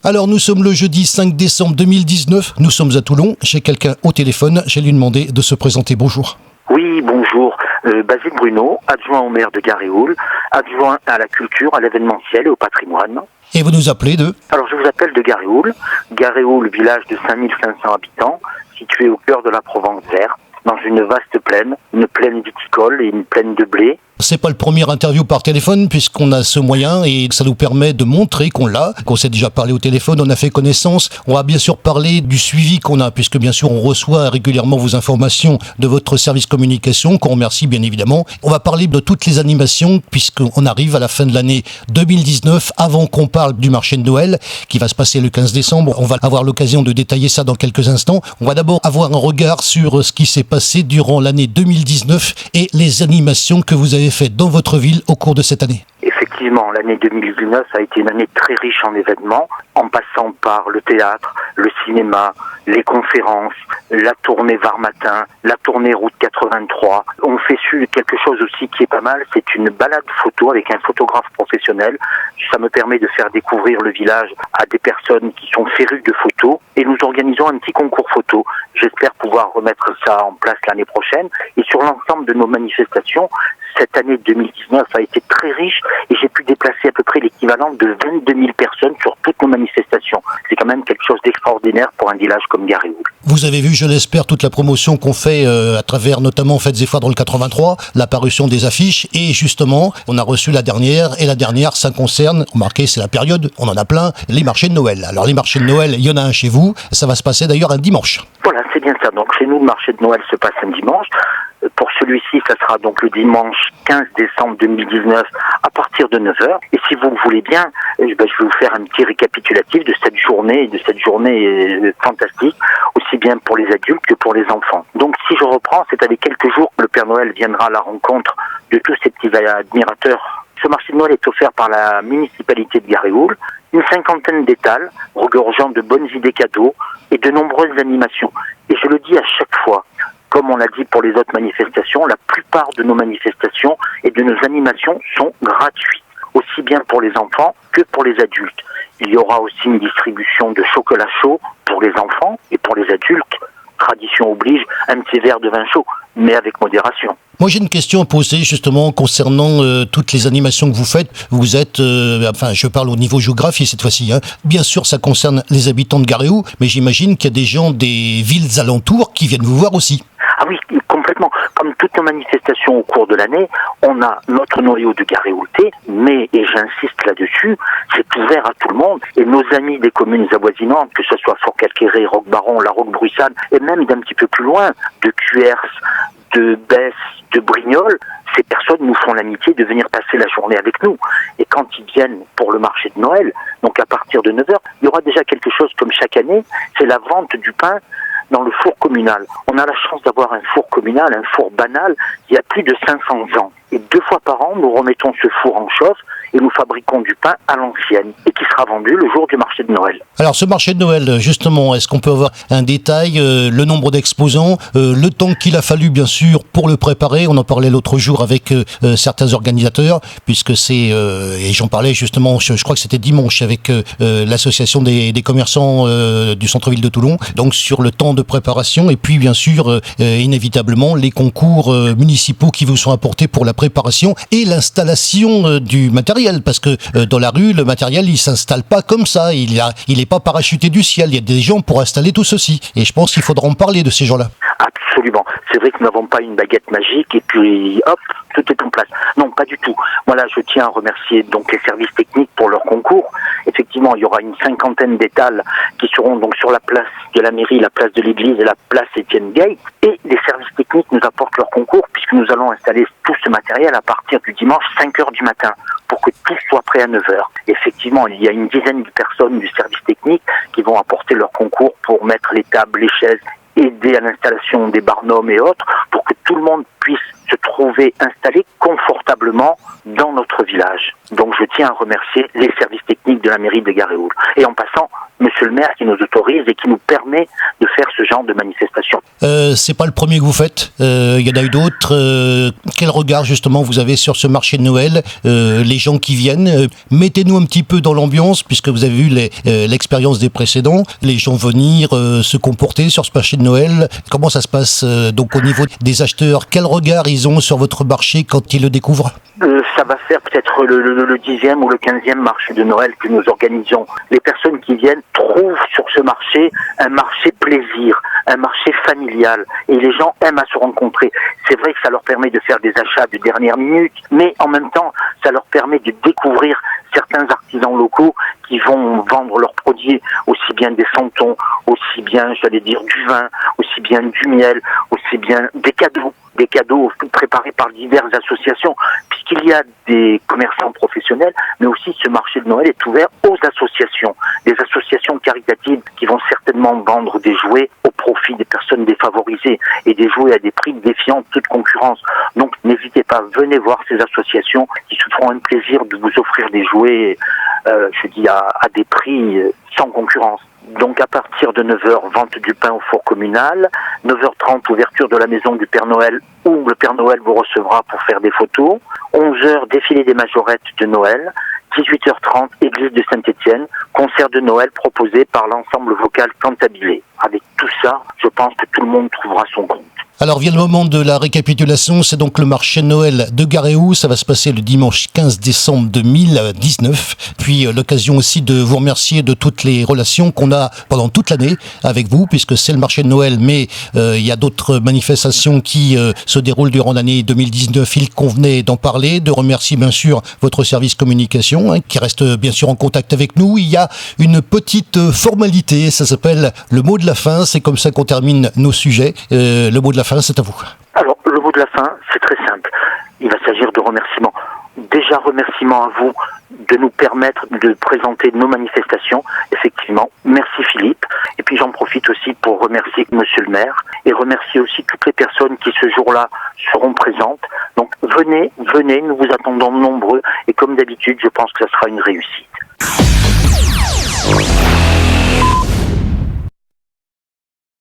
Alors nous sommes le jeudi 5 décembre 2019, nous sommes à Toulon, j'ai quelqu'un au téléphone, j'ai lui demandé de se présenter. Bonjour. Oui, bonjour. Basile Bruno, adjoint au maire de Garéoul, adjoint à la culture, à l'événementiel et au patrimoine. Et vous nous appelez de? Alors je vous appelle de Garéoul. Garéoul, village de 5500 habitants, situé au cœur de la Provence verte, dans une vaste plaine, une plaine viticole et une plaine de blé. C'est pas le premier interview par téléphone puisqu'on a ce moyen et ça nous permet de montrer qu'on l'a, qu'on s'est déjà parlé au téléphone, on a fait connaissance. On va bien sûr parler du suivi qu'on a puisque bien sûr on reçoit régulièrement vos informations de votre service communication qu'on remercie bien évidemment. On va parler de toutes les animations puisqu'on arrive à la fin de l'année 2019 avant qu'on parle du marché de Noël qui va se passer le 15 décembre. On va avoir l'occasion de détailler ça dans quelques instants. On va d'abord avoir un regard sur ce qui s'est passé durant l'année 2019 et les animations que vous avez fait dans votre ville au cours de cette année. Effectivement, l'année 2019 a été une année très riche en événements, en passant par le théâtre, le cinéma, les conférences, la tournée Var Matin, la tournée Route 83. On fait quelque chose aussi qui est pas mal, c'est une balade photo avec un photographe professionnel. Ça me permet de faire découvrir le village à des personnes qui sont férues de photos et nous organisons un petit concours photo. J'espère pouvoir remettre ça en place l'année prochaine. Et sur l'ensemble de nos manifestations, cette année 2019 a été très riche et j'ai pu déplacer à peu près l'équivalent de 22 000 personnes sur toutes nos manifestations. C'est quand même quelque chose d'extraordinaire pour un village comme Garéoul. Vous avez vu, je l'espère, toute la promotion qu'on fait à travers notamment Fêtes et Foires dans le 83, l'apparition des affiches et justement, on a reçu la dernière et la dernière, ça concerne, remarquez, c'est la période, on en a plein, les marchés de Noël. Alors les marchés de Noël, il y en a un chez vous, ça va se passer d'ailleurs un dimanche. Voilà, c'est bien ça. Donc chez nous, le marché de Noël se passe un dimanche. Pour celui-ci, ça sera donc le dimanche 15 décembre 2019 à partir de 9h. Et si vous le voulez bien, je vais vous faire un petit récapitulatif de cette journée, fantastique, aussi bien pour les adultes que pour les enfants. Donc si je reprends, c'est avec quelques jours que le Père Noël viendra à la rencontre de tous ces petits admirateurs. Ce marché de Noël est offert par la municipalité de Garéoul, une cinquantaine d'étals regorgeant de bonnes idées cadeaux et de nombreuses animations. Et je le dis à chaque fois, comme on l'a dit pour les autres manifestations, la plupart de nos manifestations et de nos animations sont gratuites, aussi bien pour les enfants que pour les adultes. Il y aura aussi une distribution de chocolat chaud pour les enfants et pour les adultes. Tradition oblige, un petit verre de vin chaud, mais avec modération. Moi j'ai une question à poser justement concernant toutes les animations que vous faites. Vous êtes, je parle au niveau géographie cette fois-ci. Bien sûr ça concerne les habitants de Garéoul, mais j'imagine qu'il y a des gens des villes alentours qui viennent vous voir aussi. Ah oui, complètement. Comme toutes nos manifestations au cours de l'année, on a notre noyau de Garéoultais, mais, et j'insiste là-dessus, c'est ouvert à tout le monde. Et nos amis des communes avoisinantes, que ce soit Fort-Calquéré, Roquebaron, La Roque-Bruxane, et même d'un petit peu plus loin, de Cuers, de Besse, de Brignoles, ces personnes nous font l'amitié de venir passer la journée avec nous. Et quand ils viennent pour le marché de Noël, donc à partir de 9h, il y aura déjà quelque chose comme chaque année, c'est la vente du pain dans le four communal. On a la chance d'avoir un four communal, un four banal, il y a plus de 500 ans. Et 2 fois par an, nous remettons ce four en chauffe et nous fabriquons du pain à l'ancienne et qui sera vendu le jour du marché de Noël. Alors ce marché de Noël, justement, est-ce qu'on peut avoir un détail, le nombre d'exposants, le temps qu'il a fallu bien sûr pour le préparer? On en parlait l'autre jour avec certains organisateurs, puisque c'est, et j'en parlais justement, je crois que c'était dimanche, avec l'association des commerçants du centre-ville de Toulon, donc sur le temps de préparation et puis bien sûr, inévitablement, les concours municipaux qui vous sont apportés pour la préparation et l'installation du matériel, parce que dans la rue, le matériel, il s'installe pas comme ça, il est pas parachuté du ciel, il y a des gens pour installer tout ceci, et je pense qu'il faudra en parler de ces gens-là. Absolument, c'est vrai que nous n'avons pas une baguette magique et puis hop, tout est en place. Non, pas du tout. Voilà, je tiens à remercier donc les services techniques pour leur concours. Effectivement, il y aura une cinquantaine d'étals qui seront donc sur la place de la mairie, la place de l'église et la place Étienne Gay. Et les services techniques nous apportent leur concours puisque nous allons installer tout ce matériel à partir du dimanche 5h du matin pour que tout soit prêt à 9h. Effectivement, il y a une dizaine de personnes du service technique qui vont apporter leur concours pour mettre les tables, les chaises, aider à l'installation des barnums et autres pour que tout le monde puisse se trouver installé confortablement dans notre village. Donc je tiens à remercier les services techniques de la mairie de Garéoul. Et en passant, Monsieur le maire qui nous autorise et qui nous permet de faire ce genre de manifestation. C'est pas le premier que vous faites, il y en a eu d'autres. Quel regard justement vous avez sur ce marché de Noël, les gens qui viennent, mettez-nous un petit peu dans l'ambiance puisque vous avez vu l'expérience des précédents, les gens venir se comporter sur ce marché de Noël. Comment ça se passe donc au niveau des acheteurs? Quel regard ils ont sur votre marché quand ils le découvrent? Ça va faire peut-être le 10e ou le 15e marché de Noël que nous organisons. Les personnes qui viennent trouvent sur ce marché un marché plaisir, un marché familial, et les gens aiment à se rencontrer. C'est vrai que ça leur permet de faire des achats de dernière minute, mais en même temps, ça leur permet de découvrir certains artisans locaux qui vont vendre leurs produits, aussi bien des santons, aussi bien, j'allais dire, du vin, aussi bien du miel, aussi bien des cadeaux préparés par diverses associations, puisqu'il y a des commerçants professionnels, mais aussi ce marché de Noël est ouvert aux associations, des associations caritatives qui vont certainement vendre des jouets au profit des personnes défavorisées et des jouets à des prix défiant toute concurrence. Donc n'hésitez pas, venez voir ces associations qui se feront un plaisir de vous offrir des jouets, à des prix sans concurrence. Donc à partir de 9h, vente du pain au four communal, 9h30, ouverture de la maison du Père Noël où le Père Noël vous recevra pour faire des photos, 11h, défilé des majorettes de Noël, 18h30, église de Saint-Étienne, concert de Noël proposé par l'ensemble vocal Cantabile. Avec tout ça, je pense que tout le monde trouvera son compte. Alors vient le moment de la récapitulation, c'est donc le marché de Noël de Garéou, ça va se passer le dimanche 15 décembre 2019, puis l'occasion aussi de vous remercier de toutes les relations qu'on a pendant toute l'année avec vous, puisque c'est le marché de Noël, mais il y a d'autres manifestations qui se déroulent durant l'année 2019, il convenait d'en parler, de remercier bien sûr votre service communication, qui reste bien sûr en contact avec nous. Il y a une petite formalité, ça s'appelle le mot de la fin, c'est comme ça qu'on termine nos sujets, le mot de la fin, c'est à vous. Alors, le mot de la fin, c'est très simple. Il va s'agir de remerciements. Déjà, remerciements à vous de nous permettre de présenter nos manifestations. Effectivement, merci Philippe. Et puis j'en profite aussi pour remercier Monsieur le maire et remercier aussi toutes les personnes qui ce jour-là seront présentes. Donc venez, nous vous attendons nombreux et comme d'habitude, je pense que ça sera une réussite.